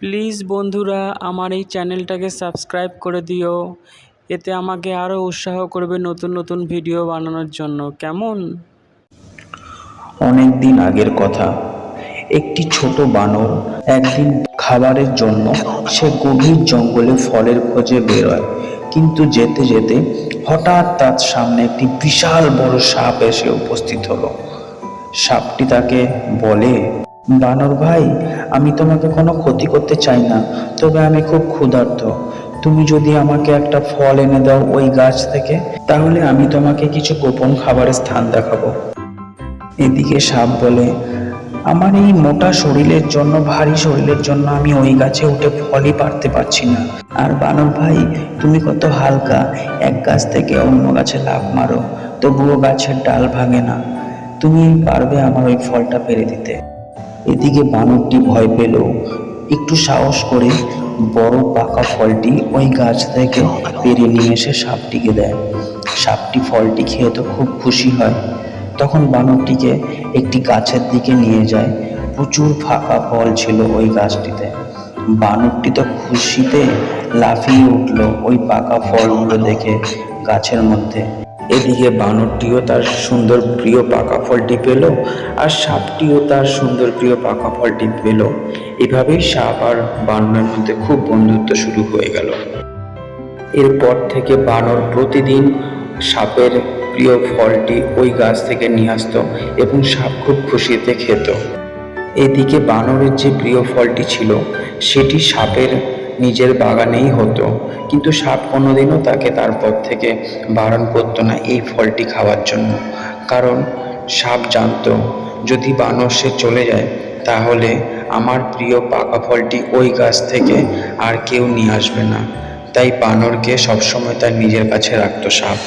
Please বন্ধুরা আমার এই চ্যানেলটাকে সাবস্ক্রাইব করে দিও, এতে আমাকে আরও উৎসাহ করবে নতুন নতুন ভিডিও বানানোর জন্য। কেমন? অনেক দিন আগের কথা। একটি ছোট বানর একদিন খাবারের জন্য সে গভীর জঙ্গলে ফলের খোঁজে বেরোয়। কিন্তু যেতে যেতে হঠাৎ তার সামনে একটি বিশাল বড় সাপ এসে উপস্থিত হলো। সাপটি তাকে বলে, বানর ভাই, আমি তোমাকে কোনো ক্ষতি করতে চাই না, তবে আমি খুব ক্ষুধার্ত। তুমি যদি আমাকে একটা ফল এনে দাও ওই গাছ থেকে, তাহলে আমি তোমাকে কিছু গোপন খাবারের স্থান দেখাবো। এদিকে সাপ বলে, আমার এই মোটা শরীরের জন্য, ভারী শরীরের জন্য আমি ওই গাছে উঠে ফলই পারতে পারছি না। আর বানর ভাই, তুমি কত হালকা, এক গাছ থেকে অন্য গাছে লাফ মারো, তবুও গাছের ডাল ভাঙে না। তুমি পারবে আমার ওই ফলটা পেরে দিতে? এদিকে বানরটি ভয় পেল, একটু সাহস করে বড় পাকা ফলটি ওই গাছ থেকে পেরে নিয়ে এসে সাপটিকে দেয়। সাপটি ফলটি খেয়ে তো খুব খুশি হয়। তখন বানরটিকে একটি গাছের দিকে নিয়ে যায়। প্রচুর ফাঁকা ফল ছিল ওই গাছটিতে। বানরটি তো খুশিতে লাফিয়ে উঠল ওই পাকা ফলগুলো দেখে গাছের মধ্যে। এদিকে বানরটিও তার সুন্দর প্রিয় পাকা ফলটি পেল, আর সাপটিও তার সুন্দর প্রিয় পাকা ফলটি পেল। এভাবেই সাপ আর বানরের মধ্যে খুব বন্ধুত্ব শুরু হয়ে গেল। এরপর থেকে বানর প্রতিদিন সাপের প্রিয় ফলটি ওই গাছ থেকে নিয়ে আসতো এবং সাপ খুব খুশিতে খেত। এদিকে বানরের যে প্রিয় ফলটি ছিল সেটি সাপের নিজের বাগানেই হতো, কিন্তু সাপ কোনোদিনও তাকে তারপর থেকে বারণ করতো না এই ফলটি খাওয়ার জন্য। কারণ সাপ জানতো, যদি বানর সে চলে যায় তাহলে আমার প্রিয় পাকা ফলটি ওই গাছ থেকে আর কেউ নিয়ে আসবে না। তাই বানরকে সবসময় তার নিজের কাছে রাখতো সাপ।